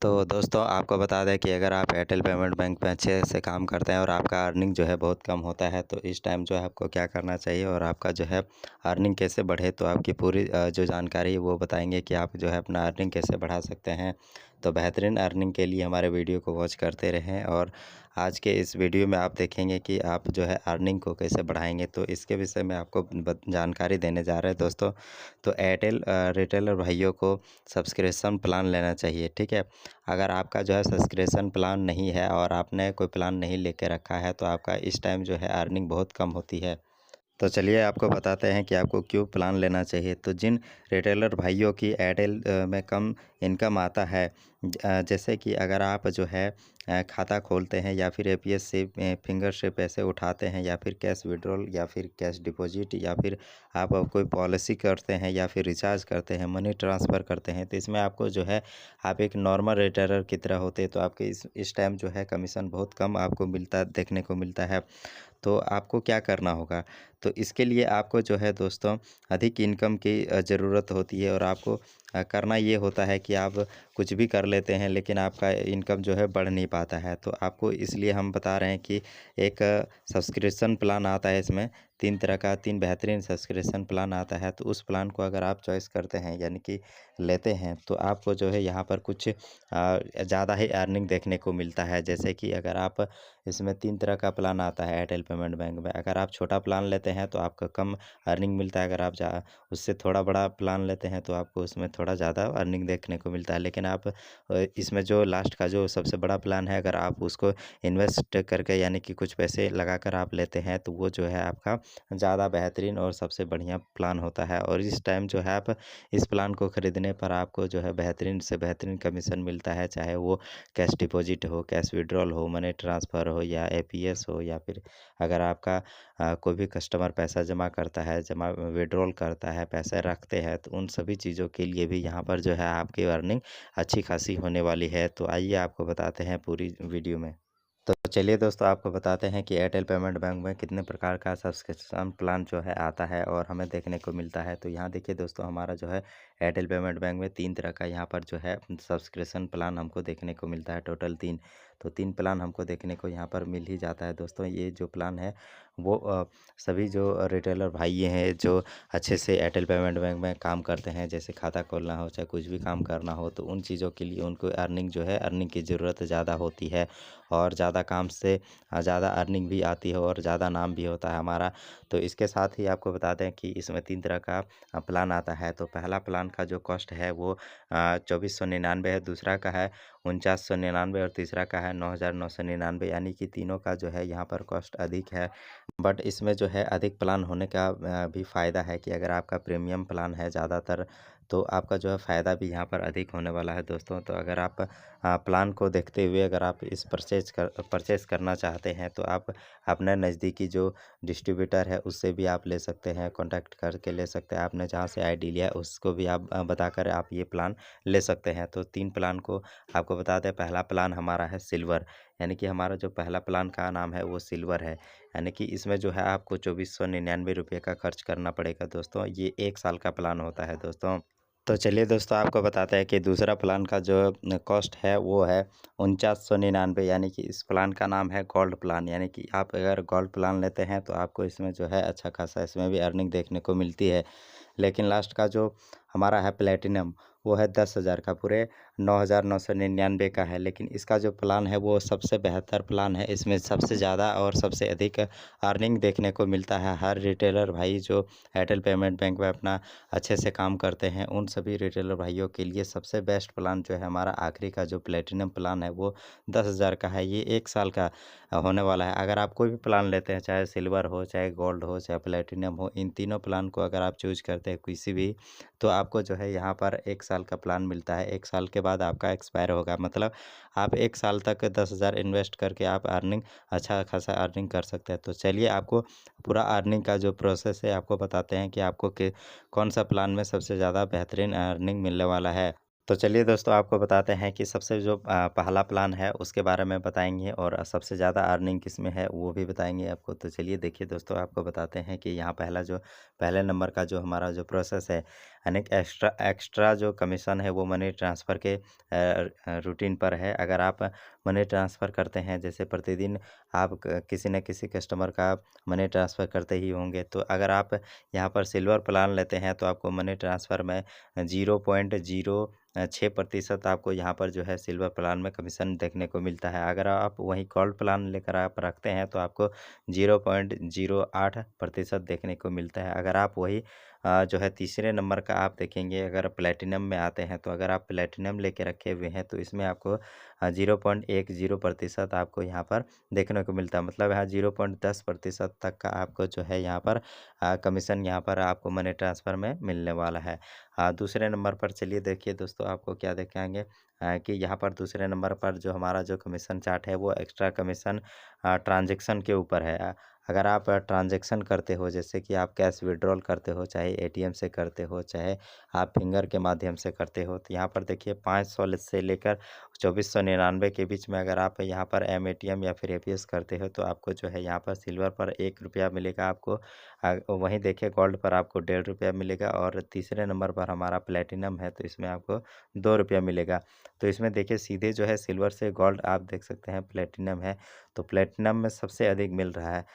तो दोस्तों आपको बता दें कि अगर आप एयरटेल पेमेंट बैंक में अच्छे से काम करते हैं और आपका अर्निंग जो है बहुत कम होता है, तो इस टाइम जो है आपको क्या करना चाहिए और आपका जो है अर्निंग कैसे बढ़े, तो आपकी पूरी जो जानकारी है वो बताएंगे कि आप जो है अपना अर्निंग कैसे बढ़ा सकते हैं। तो बेहतरीन अर्निंग के लिए हमारे वीडियो को वॉच करते रहें और आज के इस वीडियो में आप देखेंगे कि आप जो है अर्निंग को कैसे बढ़ाएंगे। तो इसके विषय में आपको जानकारी देने जा रहे हैं दोस्तों। तो एयरटेल रिटेलर भाइयों को सब्सक्रिप्शन प्लान लेना चाहिए, ठीक है। अगर आपका जो है सब्सक्रिप्शन प्लान नहीं है और आपने कोई प्लान नहीं लेके रखा है, तो आपका इस टाइम जो है अर्निंग बहुत कम होती है। तो चलिए आपको बताते हैं कि आपको क्यों प्लान लेना चाहिए। तो जिन रिटेलर भाइयों की एयरटेल में कम इनकम आता है, जैसे कि अगर आप जो है खाता खोलते हैं या फिर एपीएस से फिंगर से पैसे उठाते हैं या फिर कैश विड्रॉल या फिर कैश डिपॉजिट या फिर आप कोई पॉलिसी करते हैं या फिर रिचार्ज करते हैं, मनी ट्रांसफ़र करते हैं, तो इसमें आपको जो है आप एक नॉर्मल रिटेलर की तरह होते हैं, तो आपके इस टाइम जो है कमीशन बहुत कम आपको देखने को मिलता है। तो आपको क्या करना होगा? तो इसके लिए आपको जो है दोस्तों अधिक इनकम की ज़रूरत होती है और आपको करना ये होता है कि आप कुछ भी कर लेते हैं लेकिन आपका इनकम जो है बढ़ नहीं पाता है। तो आपको इसलिए हम बता रहे हैं कि एक सब्सक्रिप्शन प्लान आता है, इसमें 3 तरह का 3 बेहतरीन सब्सक्रिप्शन प्लान आता है। तो उस प्लान को अगर आप चॉइस करते हैं यानी कि लेते हैं, तो आपको जो है यहाँ पर कुछ ज़्यादा ही अर्निंग देखने को मिलता है। जैसे कि अगर आप इसमें 3 तरह का प्लान आता है एयरटेल पेमेंट बैंक में। अगर आप छोटा प्लान लेते हैं तो आपका कम अर्निंग मिलता है, अगर आप उससे थोड़ा बड़ा प्लान लेते हैं तो आपको उसमें थोड़ा ज़्यादा अर्निंग देखने को मिलता है। लेकिन आप इसमें जो लास्ट का जो सबसे बड़ा प्लान है, अगर आप उसको इन्वेस्ट करके यानी कि कुछ पैसे लगाकर आप लेते हैं, तो वो जो है आपका ज़्यादा बेहतरीन और सबसे बढ़िया प्लान होता है। और इस टाइम जो है आप इस प्लान को खरीदने पर आपको जो है बेहतरीन से बेहतरीन कमीशन मिलता है, चाहे वो कैश डिपॉजिट हो, कैश विड्रॉल हो, मनी ट्रांसफ़र हो या एपीएस हो, या फिर अगर आपका कोई भी कस्टमर पैसा जमा करता है, जमा विड्रॉल करता है, पैसे रखते हैं, तो उन सभी चीज़ों के लिए भी यहाँ पर जो है आपकी अर्निंग अच्छी खासी होने वाली है। तो आइए आपको बताते हैं पूरी वीडियो में। तो चलिए दोस्तों आपको बताते हैं कि एयरटेल पेमेंट बैंक में कितने प्रकार का सब्सक्रिप्शन प्लान जो है आता है और हमें देखने को मिलता है। तो यहाँ देखिए दोस्तों, हमारा जो है एयरटेल पेमेंट बैंक में 3 तरह का यहाँ पर जो है सब्सक्रिप्शन प्लान हमको देखने को मिलता है, टोटल 3। तो 3 प्लान हमको देखने को यहाँ पर मिल ही जाता है दोस्तों। ये जो प्लान है वो सभी जो रिटेलर भाई ये हैं जो अच्छे से एयरटेल पेमेंट बैंक में काम करते हैं, जैसे खाता खोलना हो चाहे कुछ भी काम करना हो, तो उन चीज़ों के लिए उनको अर्निंग जो है अर्निंग की ज़रूरत ज़्यादा होती है और ज़्यादा काम से ज़्यादा अर्निंग भी आती है और ज़्यादा नाम भी होता है हमारा। तो इसके साथ ही आपको बता दें कि इसमें 3 तरह का प्लान आता है। तो पहला प्लान का जो कॉस्ट है वो 2499 है, दूसरा का है 4999 और तीसरा का है 9999, यानी कि तीनों का जो है यहाँ पर कॉस्ट अधिक है। बट इसमें जो है अधिक प्लान होने का भी फ़ायदा है कि अगर आपका प्रीमियम प्लान है ज़्यादातर, तो आपका जो है फ़ायदा भी यहाँ पर अधिक होने वाला है दोस्तों। तो अगर आप प्लान को देखते हुए अगर आप इस परचेज़ करना चाहते हैं, तो आप अपने नज़दीकी जो डिस्ट्रीब्यूटर है उससे भी आप ले सकते हैं, कॉन्टैक्ट करके ले सकते हैं। आपने जहाँ से आईडी लिया है उसको भी आप बताकर आप ये प्लान ले सकते हैं। तो 3 प्लान को आपको बता दें, पहला प्लान हमारा है सिल्वर, यानी कि हमारा जो पहला प्लान का नाम है वो सिल्वर है। यानी कि इसमें जो है आपको 2499 रुपये का खर्च करना पड़ेगा दोस्तों। ये 1 साल का प्लान होता है दोस्तों। तो चलिए दोस्तों आपको बताते हैं कि दूसरा प्लान का जो कॉस्ट है वो है 4999, यानी कि इस प्लान का नाम है गोल्ड प्लान। यानी कि आप अगर गोल्ड प्लान लेते हैं तो आपको इसमें जो है अच्छा खासा इसमें भी अर्निंग देखने को मिलती है। लेकिन लास्ट का जो हमारा है प्लेटिनम, वो है 10,000 का, पूरे 9999 का है। लेकिन इसका जो प्लान है वो सबसे बेहतर प्लान है, इसमें सबसे ज़्यादा और सबसे अधिक अर्निंग देखने को मिलता है। हर रिटेलर भाई जो एयरटेल पेमेंट बैंक में अपना अच्छे से काम करते हैं, उन सभी रिटेलर भाइयों के लिए सबसे बेस्ट प्लान जो है हमारा आखिरी का जो प्लेटिनम प्लान है वो 10,000 का है। ये 1 साल का होने वाला है। अगर आप कोई भी प्लान लेते हैं, चाहे सिल्वर हो, चाहे गोल्ड हो, चाहे प्लेटिनम हो, इन तीनों प्लान को अगर आप चूज़ करते हैं किसी भी, तो आपको जो है यहाँ पर 1 साल का प्लान मिलता है। 1 साल के बाद आपका एक्सपायर होगा, मतलब आप 1 साल तक 10,000 इन्वेस्ट करके आप अर्निंग अच्छा खासा अर्निंग कर सकते हैं। तो चलिए आपको पूरा अर्निंग का जो प्रोसेस है आपको बताते हैं कि आपको कौन सा प्लान में सबसे ज़्यादा बेहतरीन अर्निंग मिलने वाला है। तो चलिए दोस्तों आपको बताते हैं कि सबसे जो पहला प्लान है उसके बारे में बताएँगे और सबसे ज़्यादा अर्निंग किसमें है वो भी बताएँगे आपको। तो चलिए देखिए दोस्तों, आपको बताते हैं कि यहाँ पहले नंबर का जो हमारा जो प्रोसेस है यानी कि एक्स्ट्रा एक्स्ट्रा जो कमीशन है वो मनी ट्रांसफ़र के रूटीन पर है। अगर आप मनी ट्रांसफ़र करते हैं, जैसे प्रतिदिन आप किसी न किसी कस्टमर का मनी ट्रांसफ़र करते ही होंगे, तो अगर आप यहाँ पर सिल्वर प्लान लेते हैं तो आपको मनी ट्रांसफ़र में 0.06% आपको यहाँ पर जो है सिल्वर प्लान में कमीशन देखने को मिलता है। अगर आप वहीं गोल्ड प्लान लेकर आप रखते हैं तो आपको 0.08% देखने को मिलता है। अगर आप वही जो है तीसरे नंबर का आप देखेंगे, अगर प्लैटिनम में आते हैं, तो अगर आप प्लैटिनम लेके रखे हुए हैं तो इसमें आपको 0.10% आपको यहाँ पर देखने को मिलता है। मतलब यहाँ 0.10% तक का आपको जो है यहाँ पर कमीशन यहाँ पर आपको मनी ट्रांसफ़र में मिलने वाला है। दूसरे नंबर पर चलिए देखिए दोस्तों, आपको क्या दिखाएँगे कि यहाँ पर दूसरे नंबर पर जो हमारा जो कमीशन चार्ट है वो एक्स्ट्रा कमीशन ट्रांज़ैक्शन के ऊपर है। अगर आप ट्रांज़ैक्शन करते हो, जैसे कि आप कैश विथड्रॉल करते हो, चाहे एटीएम से करते हो, चाहे आप फिंगर के माध्यम से करते हो, तो यहाँ पर देखिए 500 से लेकर 2499 के बीच में अगर आप यहाँ पर एमएटीएम या फिर एपीएस करते हो तो आपको जो है यहाँ पर सिल्वर पर ₹1 मिलेगा आपको। वहीं देखिए गोल्ड पर आपको ₹1.5 मिलेगा, और तीसरे नंबर पर हमारा प्लैटिनम है तो इसमें आपको ₹2 मिलेगा। तो इसमें देखिए सीधे जो है सिल्वर से गोल्ड आप देख सकते हैं प्लैटिनम है, तो प्लैटिनम में सबसे अधिक मिल रहा है।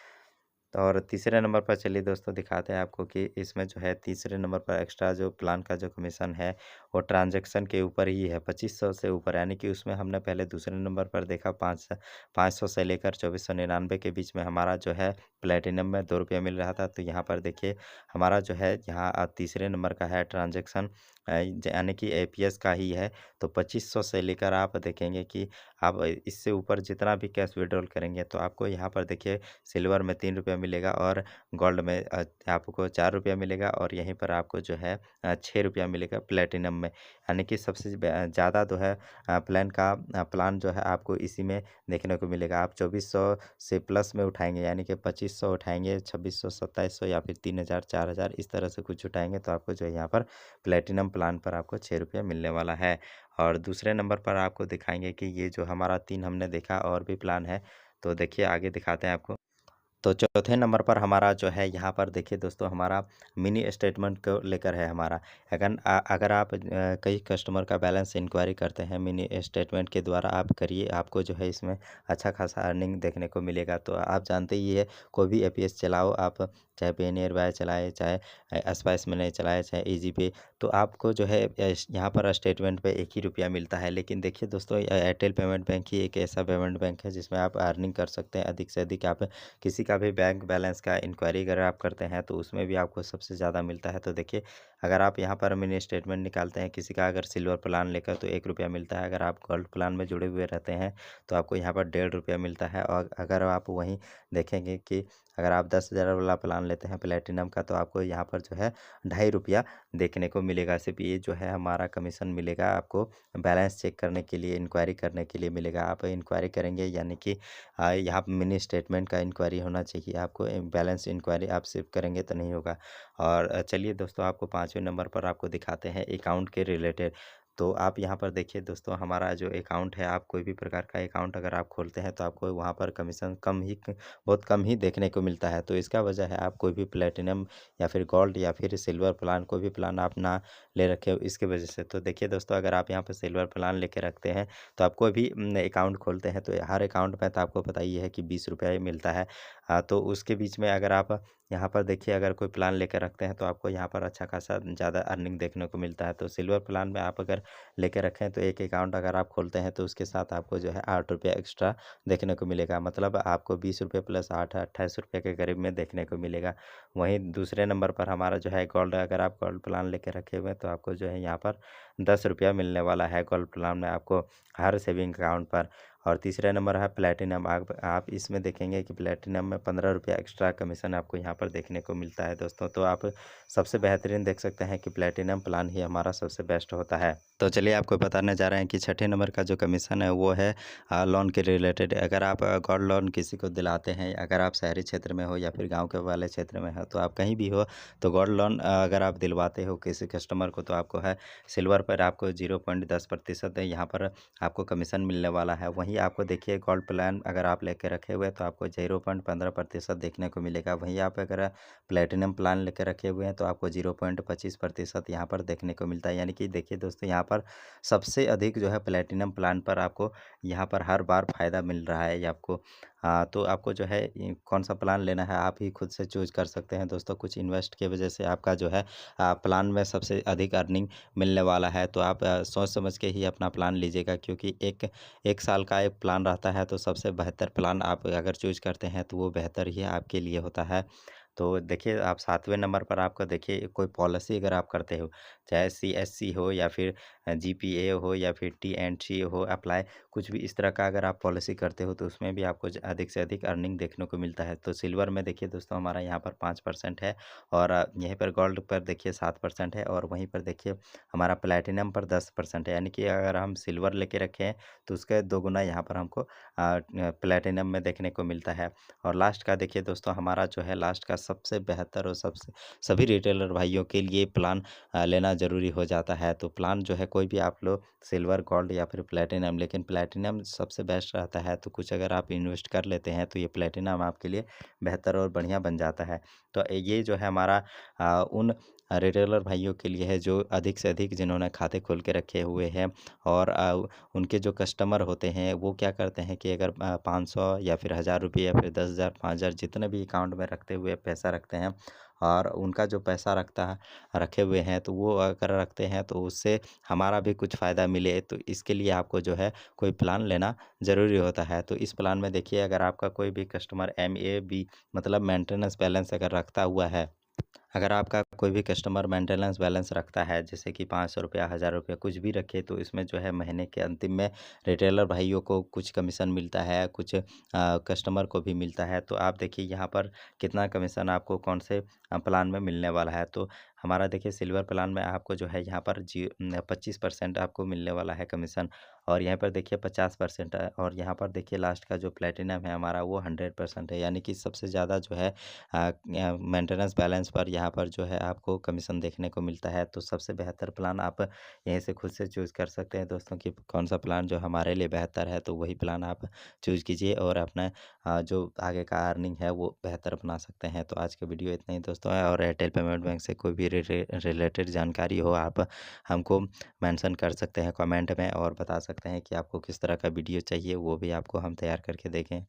और तीसरे नंबर पर चलिए दोस्तों दिखाते हैं आपको कि इसमें जो है तीसरे नंबर पर एक्स्ट्रा जो प्लान का जो कमीशन है वो ट्रांजैक्शन के ऊपर ही है, 2500 से ऊपर, यानी कि उसमें हमने पहले दूसरे नंबर पर देखा 500 से लेकर 2499 के बीच में हमारा जो है प्लेटिनम में ₹2 मिल रहा था। तो यहाँ पर देखिए हमारा जो है यहाँ तीसरे नंबर का है ट्रांजैक्शन, यानी कि एपीएस का ही है। तो 2500 से लेकर आप देखेंगे कि आप इससे ऊपर जितना भी कैश विड्रॉल करेंगे तो आपको यहाँ पर देखिए सिल्वर में ₹3 मिलेगा, और गोल्ड में आपको ₹4 मिलेगा, और यहीं पर आपको जो है ₹6 मिलेगा प्लैटिनम में। यानी कि सबसे ज़्यादा जो है प्लान जो है आपको इसी में देखने को मिलेगा। आप 2400 से प्लस में उठाएँगे, यानी कि 2500 उठाएँगे, 2600, 2700 या फिर 3000, 4000 इस तरह से कुछ उठाएँगे तो आपको जो है यहाँ पर प्लैटिनम प्लान पर आपको ₹6 मिलने वाला है। और दूसरे नंबर पर आपको दिखाएँगे कि ये जो हमारा 3 हमने देखा, और भी प्लान है, तो देखिए आगे दिखाते हैं आपको। तो चौथे नंबर पर हमारा जो है यहाँ पर देखिए दोस्तों, हमारा मिनी स्टेटमेंट को लेकर है हमारा। अगर आप कई कस्टमर का बैलेंस इंक्वायरी करते हैं, मिनी स्टेटमेंट के द्वारा आप करिए, आपको जो है इसमें अच्छा खासा अर्निंग देखने को मिलेगा। तो आप जानते ही है, कोई भी एपीएस चलाओ आप, चाहे पेनियर बाय चलाए, चाहे स्पाइस मनी चलाए, चाहे ईजी पे, तो आपको जो है यहाँ पर स्टेटमेंट पे ₹1 ही मिलता है। लेकिन देखिए दोस्तों, एयरटेल पेमेंट बैंक ही एक ऐसा पेमेंट बैंक है जिसमें आप अर्निंग कर सकते हैं अधिक से अधिक। आप किसी का भी बैंक बैलेंस का इंक्वायरी अगर आप करते हैं तो उसमें भी आपको सबसे ज़्यादा मिलता है। तो देखिए, अगर आप यहाँ पर मिनी स्टेटमेंट निकालते हैं किसी का, अगर सिल्वर प्लान लेकर, तो ₹1 मिलता है। अगर आप गोल्ड प्लान में जुड़े हुए रहते हैं तो आपको यहाँ पर ₹1.5 मिलता है। और अगर आप वहीं देखेंगे कि अगर आप 10,000 वाला प्लान लेते हैं प्लेटिनम का, तो आपको यहाँ पर जो है ₹2.5 देखने को मिलेगा। सिर्फ ये जो है हमारा कमीशन मिलेगा आपको बैलेंस चेक करने के लिए, इंक्वायरी करने के लिए मिलेगा। आप इंक्वायरी करेंगे, यानी कि यहाँ पे मिनी स्टेटमेंट का इंक्वायरी होना चाहिए आपको, बैलेंस इंक्वायरी आप सिर्फ करेंगे तो नहीं होगा। और चलिए दोस्तों, आपको 5वें नंबर पर आपको दिखाते हैं अकाउंट के रिलेटेड। तो आप यहाँ पर देखिए दोस्तों, हमारा जो अकाउंट है, आप कोई भी प्रकार का अकाउंट अगर आप खोलते हैं तो आपको वहाँ पर कमीशन बहुत कम ही देखने को मिलता है। तो इसका वजह है, आप कोई भी प्लेटिनम या फिर गोल्ड या फिर सिल्वर प्लान, कोई भी प्लान आप ना ले रखे हो इसके वजह से। तो देखिए दोस्तों, अगर आप यहाँ पर सिल्वर प्लान लेके रखते हैं तो आप कोई भी अकाउंट खोलते हैं तो हर अकाउंट में तो आपको पता ही है कि ₹20 मिलता है। तो उसके बीच में अगर आप यहाँ पर देखिए, अगर कोई प्लान लेकर रखते हैं तो आपको यहाँ पर अच्छा खासा ज़्यादा अर्निंग देखने को मिलता है। तो सिल्वर प्लान में आप अगर लेके रखें तो एक अकाउंट अगर आप खोलते हैं तो उसके साथ आपको जो है ₹8 एक्स्ट्रा देखने को मिलेगा। मतलब आपको ₹20 प्लस 8 ₹28 के करीब में देखने को मिलेगा। वहीं दूसरे नंबर पर हमारा जो है गोल्ड, अगर आप गोल्ड प्लान लेके रखे हुए हैं तो आपको जो है यहाँ पर ₹10 मिलने वाला है गोल्ड प्लान में आपको, हर सेविंग अकाउंट पर। और तीसरे नंबर है प्लैटिनम। आप इसमें देखेंगे कि प्लैटिनम में ₹15 एक्स्ट्रा कमीशन आपको यहाँ पर देखने को मिलता है दोस्तों। तो आप सबसे बेहतरीन देख सकते हैं कि प्लैटिनम प्लान ही हमारा सबसे बेस्ट होता है। तो चलिए आपको बताने जा रहे हैं कि छठे नंबर का जो कमीशन है वो है लोन के रिलेटेड। अगर आप गोल्ड लोन किसी को दिलाते हैं, अगर आप शहरी क्षेत्र में हो या फिर गाँव के वाले क्षेत्र में हो, तो आप कहीं भी हो, तो गोल्ड लोन अगर आप दिलवाते हो किसी कस्टमर को, तो आपको है सिल्वर पर आपको 0.10% यहाँ पर आपको कमीशन मिलने वाला है। वहीं वहीं आपको देखिए गोल्ड प्लान अगर आप लेके रखे हुए हैं तो आपको 0.15% देखने को मिलेगा। वहीं आप अगर प्लेटिनम प्लान लेके रखे हुए हैं तो आपको 0.25% यहाँ पर देखने को मिलता है। यानी कि देखिए दोस्तों, यहाँ पर सबसे अधिक जो है प्लेटिनम प्लान पर आपको यहाँ पर हर बार फ़ायदा मिल रहा है ये आपको। तो आपको जो है कौन-सा प्लान लेना है आप ही खुद से चूज़ कर सकते हैं दोस्तों। कुछ इन्वेस्ट की वजह से आपका जो है प्लान में सबसे अधिक अर्निंग मिलने वाला है। तो आप सोच समझ के ही अपना प्लान लीजिएगा, क्योंकि 1 साल का एक प्लान रहता है, तो सबसे बेहतर प्लान आप अगर चूज़ करते हैं तो वो बेहतर ही आपके लिए होता है। तो देखिए, आप 7वें नंबर पर आपका देखिए कोई पॉलिसी अगर आप करते हो, चाहे सीएससी हो या फिर जीपीए हो या फिर टीएनसी हो अप्लाई, कुछ भी इस तरह का अगर आप पॉलिसी करते हो तो उसमें भी आपको अधिक से अधिक अर्निंग देखने को मिलता है। तो सिल्वर में देखिए दोस्तों, हमारा यहाँ पर 5% है, और यहीं पर गोल्ड पर देखिए 7% है, और वहीं पर देखिए हमारा प्लैटिनम पर 10% है। यानी कि अगर हम सिल्वर लेके रखे हैं तो उसके दोगुना यहाँ पर हमको प्लैटिनम में देखने को मिलता है। और लास्ट का देखिए दोस्तों, हमारा जो है लास्ट का सबसे बेहतर और सबसे सभी रिटेलर भाइयों के लिए प्लान लेना ज़रूरी हो जाता है। तो प्लान जो है कोई भी आप लो, सिल्वर, गोल्ड या फिर प्लैटिनम, लेकिन प्लैटिनम सबसे बेस्ट रहता है। तो कुछ अगर आप इन्वेस्ट कर लेते हैं तो ये प्लैटिनम आपके लिए बेहतर और बढ़िया बन जाता है। तो ये जो है हमारा उन रिटेलर भाइयों के लिए है जो अधिक से अधिक जिन्होंने खाते खोल के रखे हुए हैं, और उनके जो कस्टमर होते हैं वो क्या करते हैं कि अगर 500 या फिर 1000 रुपये या फिर 10,000 5,000 जितने भी अकाउंट में रखते हुए पैसा रखते हैं, और उनका जो पैसा रखे हुए हैं, तो वो अगर रखते हैं तो उससे हमारा भी कुछ फ़ायदा मिले, तो इसके लिए आपको जो है कोई प्लान लेना ज़रूरी होता है। तो इस प्लान में देखिए, अगर आपका कोई भी कस्टमर एमएबी मतलब मेंटेनेंस बैलेंस अगर रखता हुआ है, अगर आपका कोई भी कस्टमर मेंटेनेंस बैलेंस रखता है, जैसे कि 500 रुपया, 1000 रुपया कुछ भी रखे, तो इसमें जो है महीने के अंतिम में रिटेलर भाइयों को कुछ कमीशन मिलता है, कुछ कस्टमर को भी मिलता है। तो आप देखिए यहाँ पर कितना कमीशन आपको कौन से प्लान में मिलने वाला है। तो हमारा देखिए सिल्वर प्लान में आपको जो है यहाँ पर 25% आपको मिलने वाला है कमीशन, और यहाँ पर देखिए 50% है, और यहाँ पर देखिए लास्ट का जो प्लेटिनम है हमारा वो 100% है। यानी कि सबसे ज़्यादा जो है मेंटेनेंस बैलेंस पर यहाँ पर जो है आपको कमीशन देखने को मिलता है। तो सबसे बेहतर प्लान आप यहीं से खुद से चूज़ कर सकते हैं दोस्तों कि कौन सा प्लान जो हमारे लिए बेहतर है, तो वही प्लान आप चूज़ कीजिए और अपना जो आगे का अर्निंग है वो बेहतर बना सकते हैं। तो आज का वीडियो इतना ही दोस्तों है, और एयरटेल पेमेंट बैंक से कोई भी रिलेटेड जानकारी हो आप हमको मेंशन कर सकते हैं कमेंट में, और बता सकते हैं कि आपको किस तरह का वीडियो चाहिए, वो भी आपको हम तैयार करके देंगे।